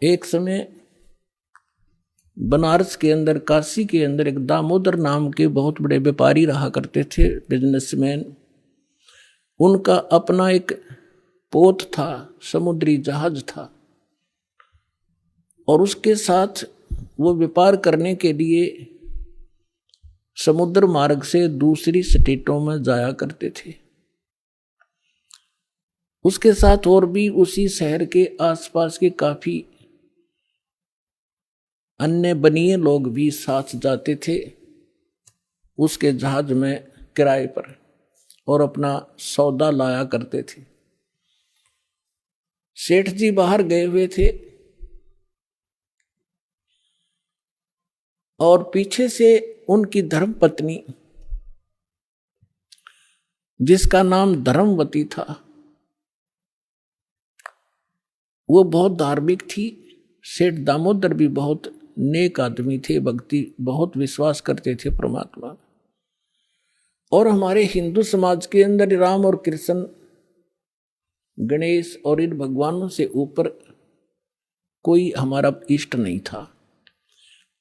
एक समय बनारस के अंदर, काशी के अंदर एक दामोदर नाम के बहुत बड़े व्यापारी रहा करते थे, बिजनेसमैन। उनका अपना एक पोत था, समुद्री जहाज था, और उसके साथ वो व्यापार करने के लिए समुद्र मार्ग से दूसरी स्टेटों में जाया करते थे। उसके साथ और भी उसी शहर के आसपास के काफी अन्य बनिए लोग भी साथ जाते थे उसके जहाज में किराए पर, और अपना सौदा लाया करते थे। सेठ जी बाहर गए हुए थे और पीछे से उनकी धर्मपत्नी, जिसका नाम धर्मवती था, वो बहुत धार्मिक थी। सेठ दामोदर भी बहुत नेक आदमी थे, भक्ति बहुत विश्वास करते थे परमात्मा। और हमारे हिंदू समाज के अंदर राम और कृष्ण, गणेश और इन भगवानों से ऊपर कोई हमारा इष्ट नहीं था,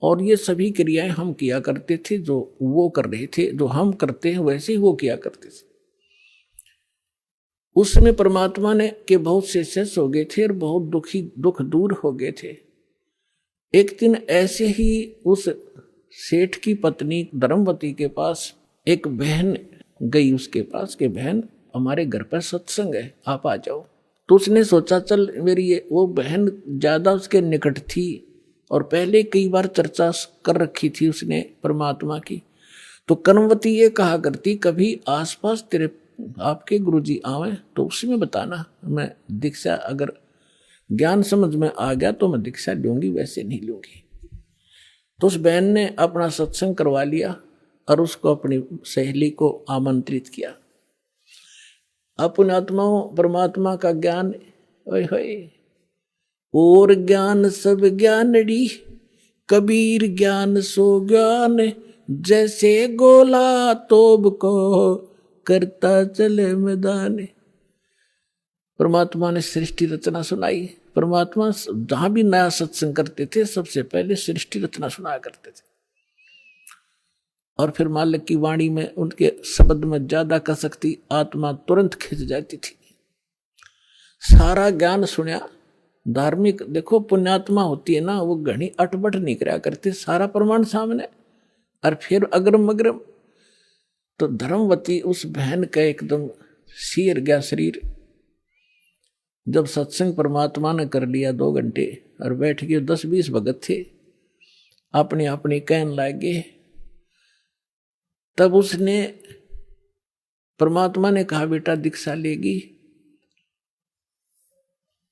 और ये सभी क्रियाएं हम किया करते थे जो वो कर रहे थे, जो हम करते हैं वैसे ही वो किया करते थे। उस समय परमात्मा ने के बहुत से शिष्य हो गए थे और बहुत दुख दूर हो गए थे। एक दिन ऐसे ही उस सेठ की पत्नी धर्मवती के पास एक बहन गई उसके पास कि बहन, हमारे घर पर सत्संग है, आप आ जाओ। तो उसने सोचा चल मेरी वो बहन ज्यादा उसके निकट थी और पहले कई बार चर्चा कर रखी थी उसने परमात्मा की। तो कर्मवती ये कहा करती, कभी आसपास तेरे आपके गुरुजी आवे तो उसमें बताना, मैं दीक्षा अगर ज्ञान समझ में आ गया तो मैं दीक्षा लूंगी, वैसे नहीं लूंगी। तो उस बहन ने अपना सत्संग करवा लिया और उसको अपनी सहेली को आमंत्रित किया। अपने आत्माओं परमात्मा का ज्ञान, ओए होए, और ज्ञान सब ज्ञानड़ी, कबीर ज्ञान सो ज्ञान, जैसे गोला तोब को करता चले मैदान। परमात्मा ने सृष्टि रचना सुनाई। परमात्मा जहां भी नया सत्संग करते थे सबसे पहले सृष्टि रचना सुनाया करते थे, और फिर मालिक की वाणी में उनके शब्द में ज्यादा कसकती आत्मा तुरंत खिंच जाती थी। सारा ज्ञान सुना। धार्मिक देखो पुण्यात्मा होती है ना, वो घनी अटबट नहीं करा करते, सारा प्रमाण सामने, और फिर अग्रम अग्रम। तो धर्मवती उस बहन का एकदम सिर गया शरीर। जब सत्संग परमात्मा ने कर लिया 2 घंटे और बैठ गए, 10-20 भगत थे, अपनी अपनी कहन लागे। तब उसने परमात्मा ने कहा बेटा दीक्षा लेगी।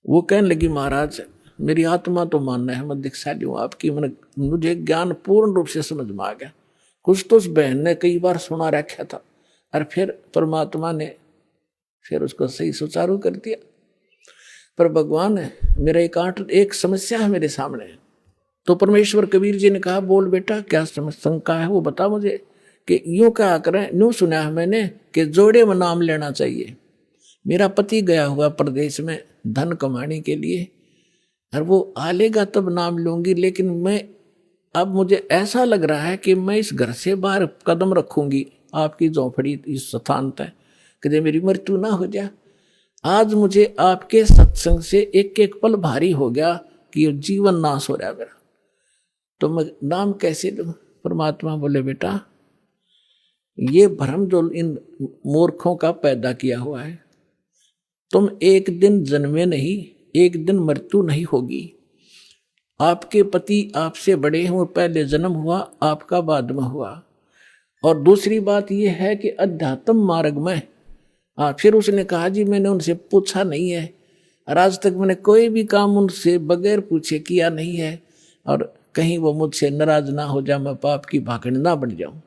वो कहने लगी महाराज मेरी आत्मा तो मानना है, मैं दीक्षा लूं आपकी, मुझे ज्ञान पूर्ण रूप से समझ में आ गया। कुछ तो उस बहन ने कई बार सुना रखा था, और फिर परमात्मा ने फिर उसको सही सुचारू कर दिया। पर भगवान है मेरा एक समस्या है मेरे सामने। तो परमेश्वर कबीर जी ने कहा बोल बेटा क्या शंका है वो बता मुझे। कि यूं क्या करें, यूं सुना है मैंने कि जोड़े में नाम लेना चाहिए। मेरा पति गया हुआ प्रदेश में धन कमाने के लिए, और वो आ लेगा तब नाम लूंगी, लेकिन मैं अब मुझे ऐसा लग रहा है कि मैं इस घर से बाहर कदम रखूंगी आपकी झोंपड़ी इस स्थान तक, कि मेरी मृत्यु ना हो जाए। आज मुझे आपके सत्संग से एक एक पल भारी हो गया कि ये जीवन नाश हो रहा है मेरा, तो मैं नाम कैसे दूं। परमात्मा बोले बेटा ये भ्रम जो इन मूर्खों का पैदा किया हुआ है, तुम एक दिन जन्मे नहीं, एक दिन मृत्यु नहीं होगी। आपके पति आपसे बड़े हैं, वो पहले जन्म हुआ, आपका बाद में हुआ। और दूसरी बात यह है कि अध्यात्म मार्ग में फिर उसने कहा जी मैंने उनसे पूछा नहीं है, और आज तक मैंने कोई भी काम उनसे बगैर पूछे किया नहीं है, और कहीं वो मुझसे नाराज ना हो जाए, मैं पाप की भागड़ ना बन जाऊं।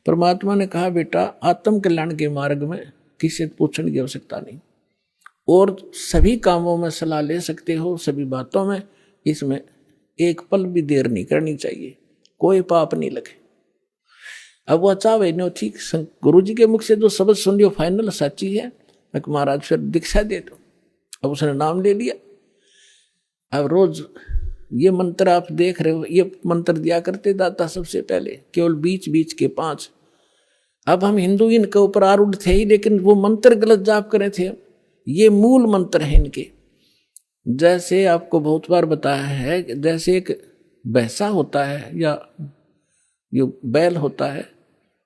परमात्मा ने कहा बेटा आत्म कल्याण के मार्ग में किसी से पूछने की आवश्यकता नहीं, और सभी कामों में सलाह ले सकते हो, सभी बातों में। इसमें एक पल भी देर नहीं करनी चाहिए, कोई पाप नहीं लगे। अब वो चाहे नो ठीक, गुरु जी के मुख से जो शब्द सुन लियो फाइनल सच्ची है, मैं महाराज फिर दीक्षा दे दो। अब उसने नाम ले लिया, अब रोज ये मंत्र आप देख रहे हो, ये मंत्र दिया करते दाता सबसे पहले, केवल बीच बीच के 5। अब हम हिंदू इनके ऊपर आरूढ़ थे ही, लेकिन वो मंत्र गलत जाप करे थे। ये मूल मंत्र है इनके। जैसे आपको बहुत बार बताया है, जैसे एक भैंसा होता है या ये बैल होता है,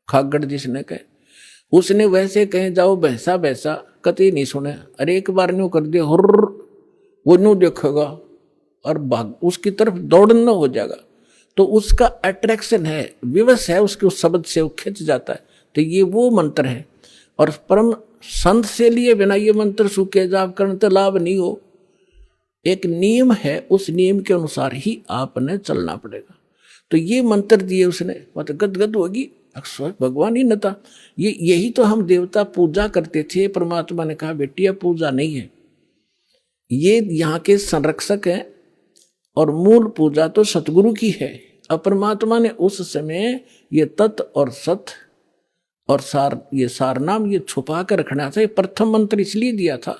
खागड़ जिसने कहे, उसने वैसे कहे जाओ भैंसा भैंसा, कतई नहीं सुने। अरे एक बार न्यू कर दिया हुर्र, वो न्यू देखेगा और भाग उसकी तरफ दौड़ना हो जाएगा। तो उसका अट्रैक्शन है, विवश है उसके उस शब्द से, वो खिंच जाता है। तो ये वो मंत्र है। और परम संत से लिए बिना ये मंत्र सूखे जाप करने तो लाभ नहीं हो। एक नियम है, उस नियम के अनुसार ही आपने चलना पड़ेगा। तो ये मंत्र दिए उसने, मतलब गदगद होगी, अक्सर भगवान ही न था। यही तो हम देवता पूजा करते थे। परमात्मा ने कहा बेटी यह पूजा नहीं है, ये यहाँ के संरक्षक हैं और मूल पूजा तो सतगुरु की है। अब परमात्मा ने उस समय ये तत् और सत और सार, ये सार नाम ये छुपा कर रखना था। ये प्रथम मंत्र इसलिए दिया था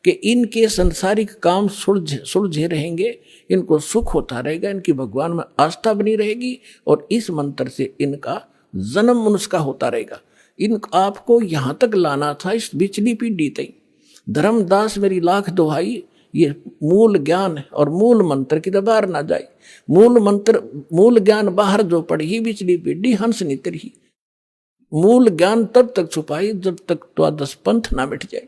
कि इनके संसारिक काम सुलझे रहेंगे, इनको सुख होता रहेगा, इनकी भगवान में आस्था बनी रहेगी और इस मंत्र से इनका जन्म मनुष्य का होता रहेगा। इन आपको यहाँ तक लाना था, इस बिचली पीढ़ी तक। धर्मदास मेरी लाख दुहाई, ये मूल ज्ञान और मूल मंत्र की बाहर ना जाए। मूल मंत्र मूल ज्ञान बाहर जो पढ़ी, बिचली पीढ़ी हंस नितर ही। मूल ज्ञान तब तक छुपाई जब तक द्वादश पंथ ना मिट जाए।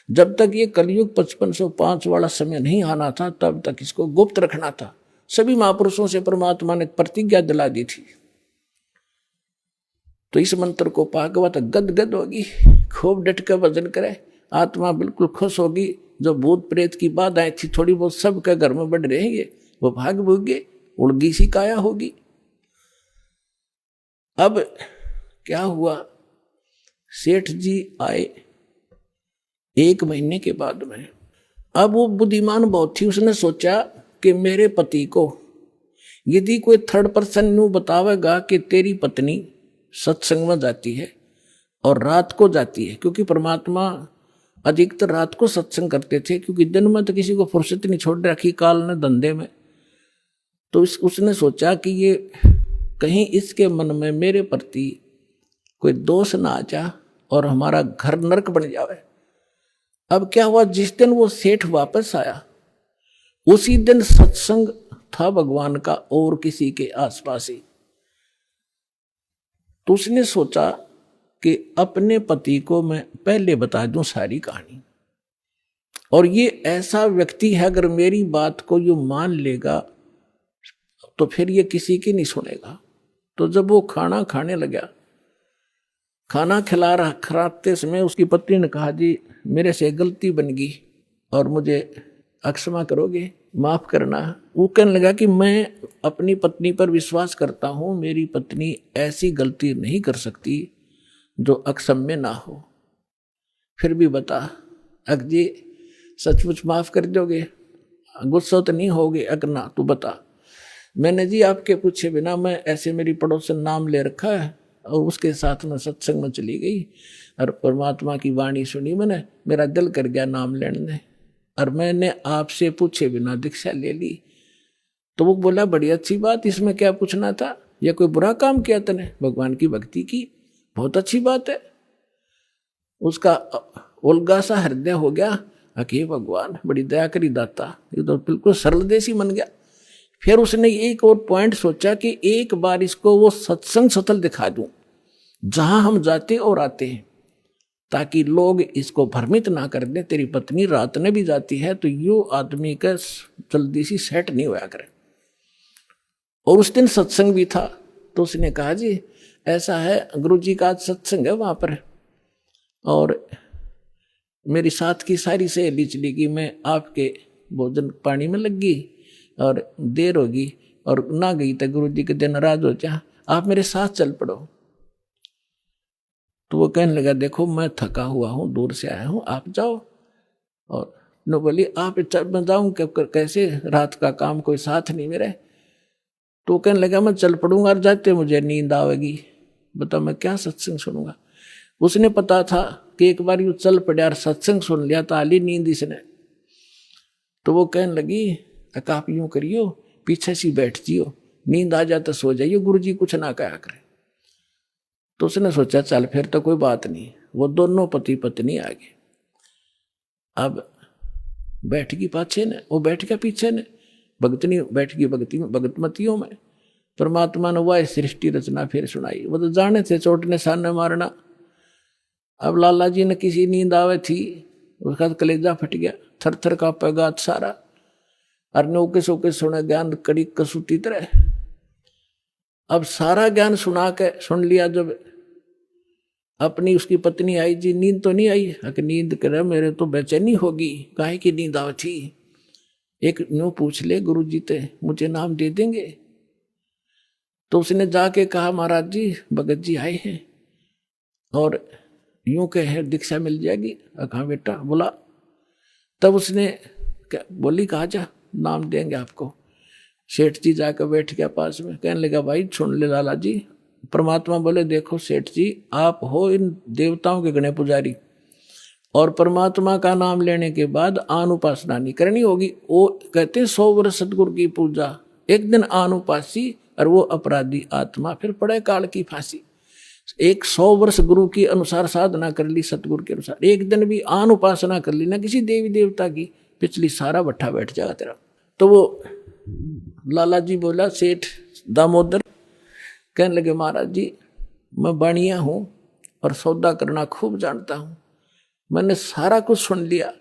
जब तक ये कलयुग 5505 वाला समय नहीं आना था, तब तक इसको गुप्त रखना था। सभी महापुरुषों से परमात्मा ने प्रतिज्ञा दिला दी थी। तो इस मंत्र को पाकवा तो गदगद होगी, खूब डट कर भजन करे, आत्मा बिल्कुल खुश होगी। जो भूत प्रेत की बाधाएं थी थोड़ी बहुत सबके घर में बढ़ रहेंगे, वो भाग भूगे, उड़गी सी काया होगी। अब क्या हुआ, सेठ जी आए 1 महीने के बाद में। अब वो बुद्धिमान बहुत थी, उसने सोचा कि मेरे पति को यदि कोई थर्ड पर्सन न्यू बतावेगा कि तेरी पत्नी सत्संग में जाती है और रात को जाती है, क्योंकि परमात्मा अधिकतर रात को सत्संग करते थे, क्योंकि दिन में तो किसी को फुर्सत नहीं छोड़ रखी काल ने धंधे में। तो उसने सोचा कि ये कहीं इसके मन में मेरे प्रति कोई दोष ना आ जा और हमारा घर नरक बन जावे। अब क्या हुआ, जिस दिन वो सेठ वापस आया उसी दिन सत्संग था भगवान का और किसी के आसपास ही। तो उसने सोचा कि अपने पति को मैं पहले बता दूं सारी कहानी, और ये ऐसा व्यक्ति है अगर मेरी बात को यूं मान लेगा तो फिर ये किसी की नहीं सुनेगा। तो जब वो खाना खाने लगा, खाना खिलाते समय उसकी पत्नी ने कहा जी मेरे से गलती बन गई और मुझे क्षमा करोगे, माफ करना। वो कहने लगा कि मैं अपनी पत्नी पर विश्वास करता हूँ, मेरी पत्नी ऐसी गलती नहीं कर सकती जो अक्षम्य ना हो। फिर भी बता अक जी सचमुच माफ कर दोगे, गुस्सा तो नहीं होगे? अकना तू बता। मैंने जी आपके पूछे बिना, मैं ऐसे मेरी पड़ोसन नाम ले रखा है और उसके साथ में सत्संग में चली गई और परमात्मा की वाणी सुनी मैंने, मेरा दिल कर गया नाम लेने, और मैंने आपसे पूछे बिना दीक्षा ले ली। तो वो बोला बड़ी अच्छी बात, इसमें क्या पूछना था, या कोई बुरा काम किया तूने? भगवान की भक्ति की, बहुत अच्छी बात है। उसका उल्गा सा हृदय हो गया, अके भगवान बड़ी दया करी दाता, ये तो बिल्कुल सरल देसी बन गया। फिर उसने एक और पॉइंट सोचा कि एक बार इसको वो सत्संग स्थल दिखा दूं जहां हम जाते और आते हैं, ताकि लोग इसको भ्रमित ना कर दें तेरी पत्नी रात में भी जाती है, तो यो आदमी का जल्दी सी सेट नहीं होया करे। और उस दिन सत्संग भी था। तो उसने कहा जी ऐसा है, गुरुजी का आज सत्संग है वहां पर, और मेरी साथ की सारी सहेली चली गई, मैं आपके भोजन पानी में लग गई और देर होगी और ना गई तो गुरुजी के दिन नाराज हो जा, आप मेरे साथ चल पड़ो। तो वो कहने लगा देखो मैं थका हुआ हूँ, दूर से आया हूँ, आप जाओ। और नो बोली आप मैं जाऊँ कैसे, रात का काम कोई साथ नहीं मेरे। तो वो कहने लगा मैं चल पड़ूंगा और जाते मुझे नींद आवेगी, बताओ मैं क्या सत्संग सुनूंगा। उसने पता था कि एक बार यूँ चल पड़ा और सत्संग सुन लिया तो आली नींद इसने। तो वो कहने लगी आप यूं करियो, पीछे से बैठ जियो, नींद आ जाता सो जाइयो, गुरुजी कुछ ना कहा करे। तो उसने सोचा चल फिर तो कोई बात नहीं। वो दोनों पति पत्नी आ गए। अब बैठ गई पाछे ने, वो बैठ गया पीछे ने, भगतनी बैठ गई भगतमतियों में। परमात्मा ने वह सृष्टि रचना फिर सुनाई। वो तो जाने थे चोट ने सामने मारना। अब लाला जी ने किसी नींद आवे थी, उसका कलेजा फट गया, थर थर कांपे गात सारा। और नौके सोके सुने ज्ञान कड़ी कसूती तरह। अब सारा ज्ञान सुना के सुन लिया। जब अपनी उसकी पत्नी आई, जी नींद तो नहीं आई? कि नींद करे मेरे तो बेचैनी होगी, काहे की नींद आवे थी? एक न्यू पूछ ले गुरुजी ते मुझे नाम दे देंगे। तो उसने जाके कहा महाराज जी भगत जी आए हैं और यूं कहे दीक्षा मिल जाएगी। कहा बेटा बोला। तब उसने बोली कहा जा नाम देंगे आपको। सेठ जी जाकर बैठ गया पास में, कहने लगा भाई सुन ले लाला जी। परमात्मा बोले देखो सेठ जी, आप हो इन देवताओं के गणे पुजारी, और परमात्मा का नाम लेने के बाद आन उपासना नहीं करनी होगी। वो कहते 100 वर्ष सतगुरु की पूजा, एक दिन आन उपासी और वो अपराधी आत्मा फिर पड़े काल की फांसी। 100 वर्ष गुरु की अनुसार साधना कर ली, सतगुरु के अनुसार, एक दिन भी आन उपासना कर ली ना किसी देवी देवता की, पिछली सारा भट्ठा बैठ जाएगा तेरा। तो वो लाला जी बोला सेठ दामोदर, कहने लगे महाराज जी मैं बाणिया हूँ और सौदा करना खूब जानता हूँ। मैंने सारा कुछ सुन लिया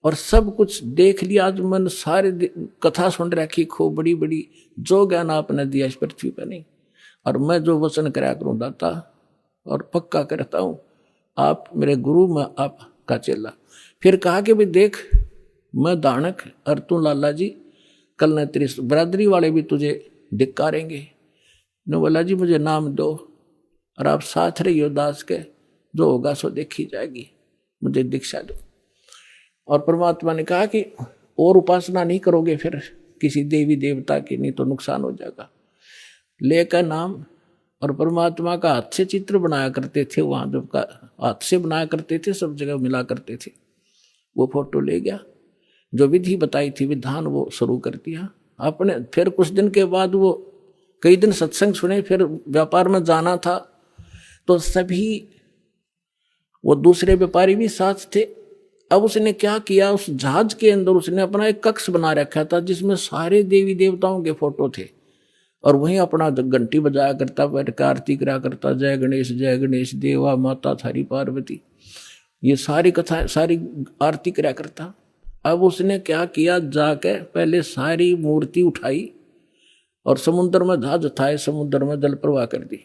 और सब कुछ देख लिया। आज मैंने सारे कथा सुन रखी खूब बड़ी बड़ी, जो ज्ञान आपने दिया इस पृथ्वी पर नहीं। और मैं जो वचन कराया करूँ दाता, और पक्का करता हूँ आप मेरे गुरु, मैं आपका चेला। फिर कहा कि भाई देख मैं दानक और तू लाला जी, कल न तेरी बरादरी वाले भी तुझे धिक्कारेंगे। ने बोला जी मुझे नाम दो और आप साथ रहियो दास के, जो होगा सो देखी जाएगी, मुझे दीक्षा दो। और परमात्मा ने कहा कि और उपासना नहीं करोगे फिर किसी देवी देवता की, नहीं तो नुकसान हो जाएगा। लेकर नाम, और परमात्मा का हाथ से चित्र बनाया करते थे, वहां जब का हाथ से बनाया करते थे, सब जगह मिला करते थे। वो फोटो ले गया, जो विधि बताई थी विधान वो शुरू कर दिया आपने। फिर कुछ दिन के बाद वो कई दिन सत्संग सुने, फिर व्यापार में जाना था तो सभी वो दूसरे व्यापारी भी साथ थे। अब उसने क्या किया, उस जहाज के अंदर उसने अपना एक कक्ष बना रखा था जिसमें सारे देवी देवताओं के फोटो थे, और वहीं अपना घंटी बजाया करता, बैठ कर आरती करा करता, जय गणेश देवा माता थारी पार्वती, ये सारी कथा सारी आरती करा करता। अब उसने क्या किया, जाके पहले सारी मूर्ति उठाई और समुद्र में जहाज उठाए, समुद्र में जल प्रवाह कर दी,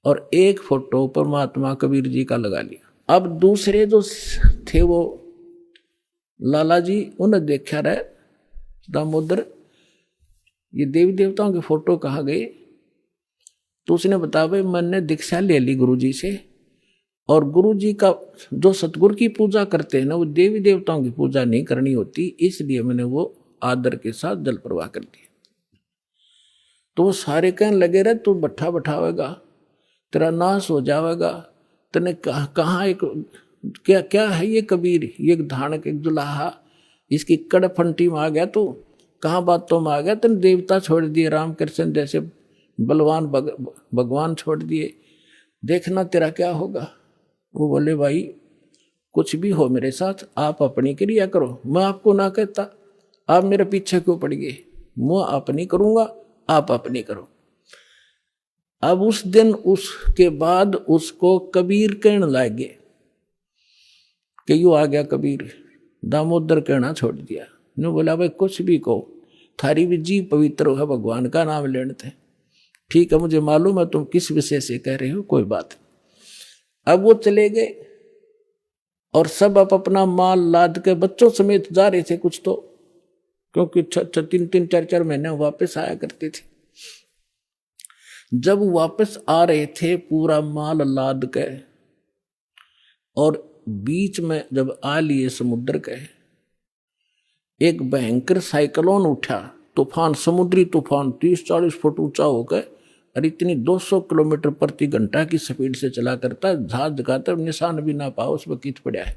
और एक फोटो परमात्मा कबीर जी का लगा लिया। अब दूसरे जो थे वो लाला जी, उन्हें देखा रहे दामोदर ये देवी देवताओं के फोटो कहाँ गए? तो उसने बताया भाई मैंने दीक्षा ले ली गुरु जी से, और गुरु जी का जो सतगुरु की पूजा करते हैं ना, वो देवी देवताओं की पूजा नहीं करनी होती, इसलिए मैंने वो आदर के साथ जल प्रवाह कर दिया। तो वो सारे कहने लगे रहे तू भट्ठा बैठावेगा, तेरा नाश हो जाएगा, तने कहाँ एक क्या क्या है ये कबीर, ये धानक एक दुलाहा, इसकी कड़फंटी में आ गया तू, कहाँ बातों में आ गया, तेने देवता छोड़ दिए, रामकृष्ण जैसे बलवान भगवान छोड़ दिए, देखना तेरा क्या होगा। वो बोले भाई कुछ भी हो मेरे साथ, आप अपनी क्रिया करो, मैं आपको ना कहता, आप मेरे पीछे क्यों पड़ गए, मैं अपनी करूंगा, आप अपनी करो। अब उस दिन उसके बाद उसको कबीर कहने लगे कि यू आ गया कबीर, दामोदर कहना छोड़ दिया। ने बोला भाई कुछ भी कहो, थारी भी जी पवित्र है, भगवान का नाम लेने थे, ठीक है मुझे मालूम है तुम किस विषय से कह रहे हो, कोई बात। अब वो चले गए और सब अपना माल लाद के बच्चों समेत जा रहे थे कुछ तो, क्योंकि 3-4 महीने वापस आया करते थे। जब वापस आ रहे थे पूरा माल लाद के, और बीच में जब आ लिए समुद्र के, एक भयंकर साइक्लोन उठा, तूफान, समुद्री तूफान 30-40 फुट ऊंचा होकर, और इतनी 200 किलोमीटर प्रति घंटा की स्पीड से चला करता, जहाज दिखाता निशान भी ना पाओ उस वक्त पड़ा है।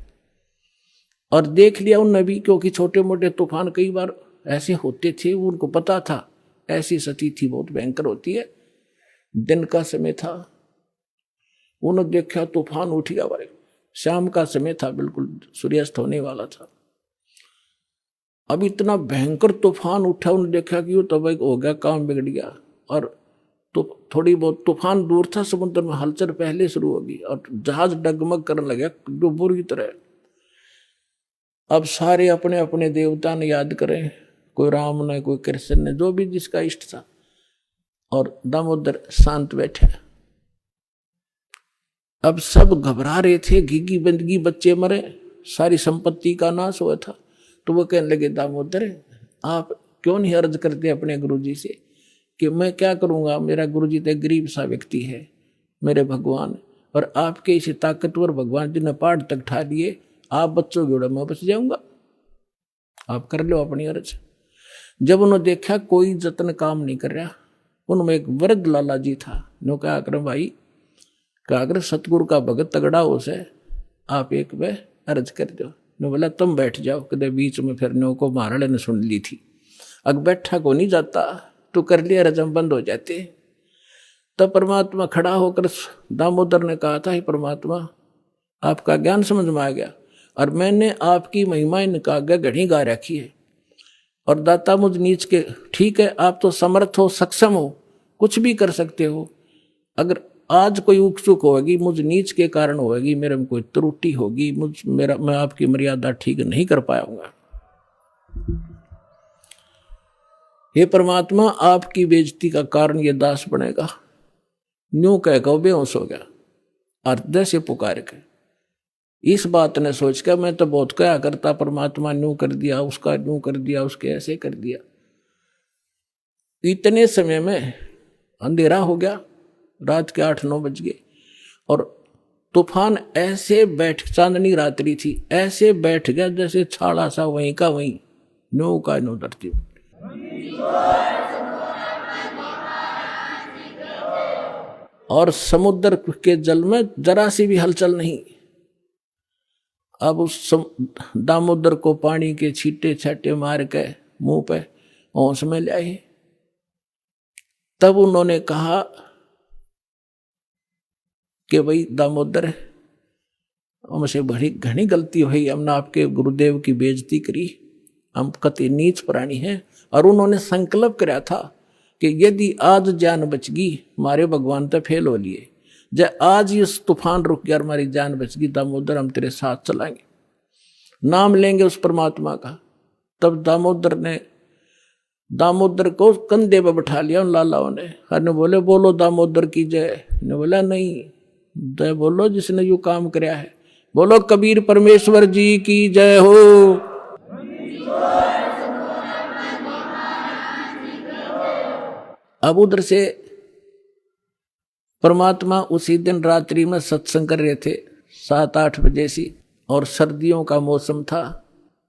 और देख लिया उन नबी, क्योंकि छोटे मोटे तूफान कई बार ऐसे होते थे, उनको पता था ऐसी सती थी बहुत भयंकर होती है। दिन का समय था, उन्होंने देखा तूफान उठ गया भाई, शाम का समय था, बिल्कुल सूर्यास्त होने वाला था। अब इतना भयंकर तूफान उठा, उन्होंने देखा कि वो तब हो गया, काम बिगड़ गया। और तो थोड़ी बहुत तूफान दूर था, समुद्र में हलचल पहले शुरू होगी और जहाज डगमग करने लगा जो बुरी तरह। अब सारे अपने अपने देवता ने याद करें, कोई राम ने, कोई कृष्ण ने, जो भी जिसका इष्ट था, और दामोदर शांत बैठे। अब सब घबरा रहे थे, घिघी बंदगी, बच्चे मरे, सारी संपत्ति का नाश हुआ था। तो वो कहने लगे, दामोदर आप क्यों नहीं अर्ज करते अपने गुरुजी से कि मैं क्या करूंगा, मेरा गुरुजी तो गरीब सा व्यक्ति है, मेरे भगवान, और आपके इसे ताकतवर भगवान जी ने पहाड़ तक ठा लिए, आप बच्चों जोड़ा मैं बच जाऊंगा, आप कर लो अपनी अर्ज। जब उन्होंने देखा कोई जतन काम नहीं कर रहा, उनमें एक वृद्ध लाला जी था, नो क्या कर भाई, क्या अगर सतगुरु का भगत तगड़ा हो से आप एक वे अर्ज कर दो। नो बोला तुम बैठ जाओ, कदे बीच में फिर नो को महाराणे ने सुन ली थी, अग बैठा को नहीं जाता, तो कर लिया रजम बंद हो जाते। तब परमात्मा खड़ा होकर दामोदर ने कहा था, परमात्मा आपका ज्ञान समझ में आ गया और मैंने आपकी महिमाएं निकाल घड़ी गा रखी है, और दाता मुझ नीच के, ठीक है आप तो समर्थ हो, सक्षम हो, कुछ भी कर सकते हो, अगर आज कोई उकचुक होगी मुझ नीच के कारण होगी, मेरे में कोई त्रुटि होगी, मैं आपकी मर्यादा ठीक नहीं कर पाऊंगा, हे परमात्मा आपकी बेइज्जती का कारण ये दास बनेगा। न्यू कह कर बेहोश हो गया, हृदय से पुकार के इस बात ने सोच कर मैं तो बहुत क्या करता, परमात्मा न्यू कर दिया, उसका न्यू कर दिया, उसके ऐसे कर दिया। इतने समय में अंधेरा हो गया, रात के 8-9 बज गए, और तूफान ऐसे चांदनी रात्रि थी, ऐसे बैठ गया जैसे छाड़ा सा वहीं का वहीं, नो का नो धरती में। और समुद्र के जल में जरा सी भी हलचल नहीं। अब उस दामोदर को पानी के छींटे छाटे मार के मुंह पे होश में ले आए। तब उन्होंने कहा कि भाई दामोदर हमसे बड़ी घनी गलती हुई, हमने आपके गुरुदेव की बेइज्जती करी, हम कति नीच प्राणी हैं। और उन्होंने संकल्प कराया था कि यदि आज जान बच गई, हमारे भगवान तो फेल हो लिए, जब आज इस तूफान रुक गया, हमारी जान बच गई दामोदर, हम तेरे साथ चलाएंगे, नाम लेंगे उस परमात्मा का। तब दामोदर को कंधे पे बैठा लिया उन लालाओं ने, हर ने बोले बोलो दामोदर की जय, ने बोला नहीं, जय बोलो जिसने यू काम कराया है, बोलो कबीर परमेश्वर जी की जय हो। अब उधर से परमात्मा उसी दिन रात्रि में सत्संग कर रहे थे 7-8 बजे से, और सर्दियों का मौसम था।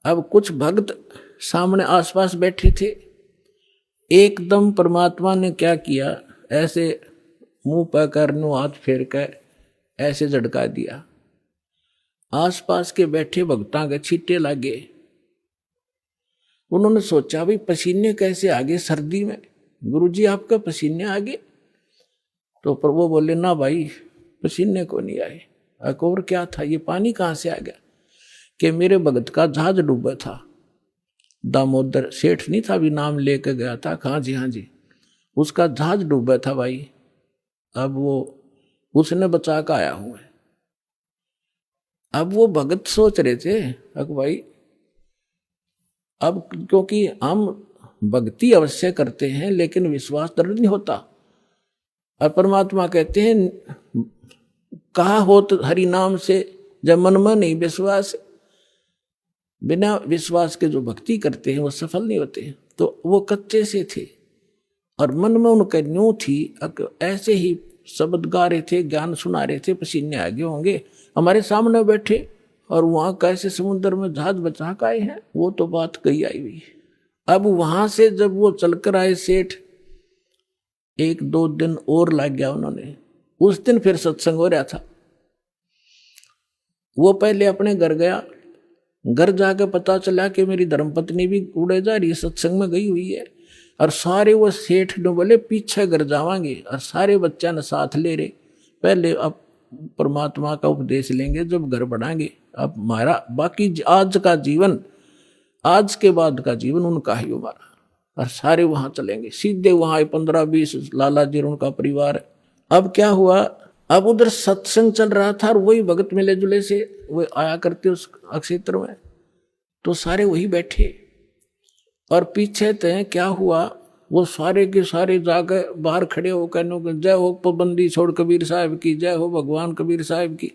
अब कुछ भक्त सामने आसपास बैठे थे, एकदम परमात्मा ने क्या किया, ऐसे मुंह पर करनो हाथ फेर कर ऐसे झटका दिया, आसपास के बैठे भक्तां के छींटे लागे। उन्होंने सोचा भाई पसीने कैसे आगे सर्दी में, गुरुजी आपका पसीने आगे? तो पर वो बोले ना भाई पसीने को नहीं आए। और क्या था, ये पानी कहाँ से आ गया? कि मेरे भगत का जहाज डूबा था, दामोदर सेठ नहीं था, अभी नाम लेके गया था, हाँ जी, उसका जहाज डूबा था भाई, अब वो उसने बचा कर आया हूं। अब वो भगत सोच रहे थे अब भाई, अब क्योंकि हम भक्ति अवश्य करते हैं लेकिन विश्वास दृढ़ नहीं होता, और परमात्मा कहते हैं कहा हो तो हरि नाम से जब मन में नहीं विश्वास, बिना विश्वास के जो भक्ति करते हैं वो सफल नहीं होते। तो वो कच्चे से थे और मन में उनका न्यू थी, ऐसे ही शब्द गा रहे थे, ज्ञान सुना रहे थे, पसीने आगे होंगे, हमारे सामने बैठे और वहां कैसे समुद्र में जहाज बचा के आए हैं, वो तो बात कही आई हुई। अब वहां से जब वो चलकर आए सेठ, 1-2 दिन और लग गया उन्होंने। उस दिन फिर सत्संग हो रहा था, वो पहले अपने घर गया, घर जाके पता चला कि मेरी धर्मपत्नी भी उड़े जा रही है, सत्संग में गई हुई है। और सारे वो सेठ ने बोले पीछे घर जावांगे, और सारे बच्चा ने साथ ले रहे, पहले अब परमात्मा का उपदेश लेंगे जब घर बढ़ाएंगे। अब हमारा बाकी आज का जीवन, आज के बाद का जीवन उनका ही हमारा। और सारे वहां चलेंगे, सीधे वहां 15-20 लाला जी और उनका परिवार। अब क्या हुआ, अब उधर सत्संग चल रहा था और वही भगत मिले जुले से वो आया करते उस क्षेत्र में, तो सारे वही बैठे। और पीछे तय क्या हुआ, वो सारे के सारे जाकर बाहर खड़े हो कहने जय हो पाबंदी छोड़ कबीर साहब की, जय हो भगवान कबीर साहब की।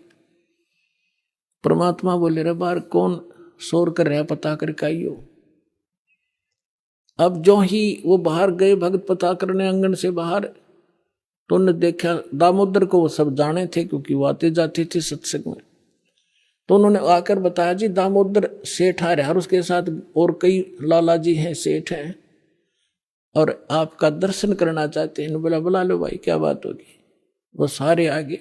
परमात्मा बोले रे बाहर कौन शोर कर रहा, पता करके आइयो। अब जो ही वो बाहर गए भगत पता करने आंगन से बाहर, तो उन्होंने देखा दामोदर को, वो सब जाने थे क्योंकि वो आते जाते थे सत्संग में। तो उन्होंने आकर बताया जी दामोदर सेठ आ रहा है और उसके साथ और कई लाला जी हैं, सेठ हैं, और आपका दर्शन करना चाहते हैं। बोला बुला लो भाई, क्या बात होगी। वो सारे आगे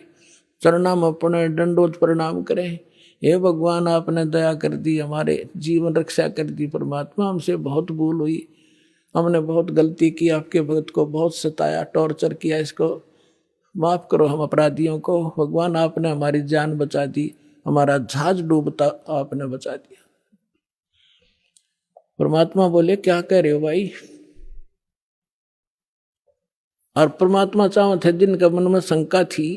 चरणा में अपने दंडोत प्रणाम करें, हे भगवान आपने दया कर दी, हमारे जीवन रक्षा कर दी। परमात्मा हमसे बहुत भूल हुई, हमने बहुत गलती की, आपके भक्त को बहुत सताया, टॉर्चर किया, इसको माफ करो हम अपराधियों को। भगवान आपने हमारी जान बचा दी, हमारा जहाज डूबता आपने बचा दिया। परमात्मा बोले क्या कह रहे हो भाई। और परमात्मा चाहो थे जिनका मन में शंका थी,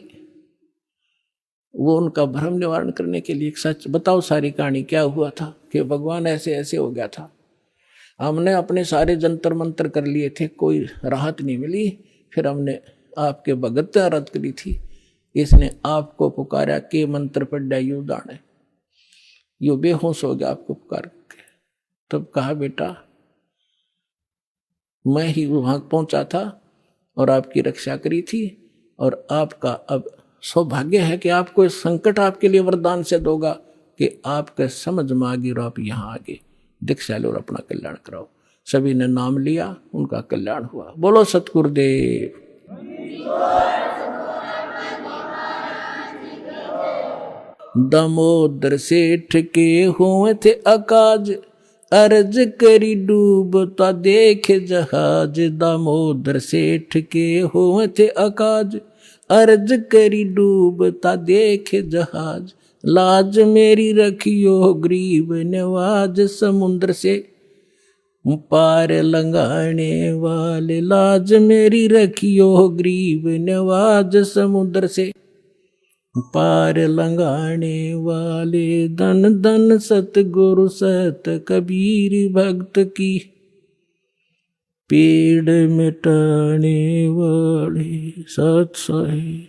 वो उनका भ्रम निवारण करने के लिए सच बताओ सारी कहानी क्या हुआ था, कि भगवान ऐसे ऐसे हो गया था। हमने अपने सारे जंतर मंतर कर लिए थे, कोई राहत नहीं मिली। फिर हमने आपके भगत आराध करी थी, इसने आपको पुकारा के मंत्र पढ़ा यू दाने, यो बेहोश हो गया आपको पुकार के। तब कहा बेटा मैं ही वहां पहुंचा था और आपकी रक्षा करी थी, और आपका अब सौभाग्य है कि आपको इस संकट आपके लिए वरदान से दोगा कि आपके समझ में आ गई और आप यहाँ आगे दीक्षा लो और अपना कल्याण कराओ। सभी ने नाम लिया, उनका कल्याण हुआ। बोलो सतगुरुदेव। दामोदर सेठ के हुए थे अकाज, अर्ज करी डूबता देखे जहाज। दामोदर सेठ के हुए थे अकाज, अर्ज करी डूबता देखे जहाज। लाज मेरी रखियो गरीब नवाज, समुद्र से पार लंघाने वाले। लाज मेरी रखियो गरीब नवाज, समुद्र से पार लंघाने वाले। धन धन सतगुरु सत कबीर भक्त की, पेड़ मिटाने वाले सत साहिब।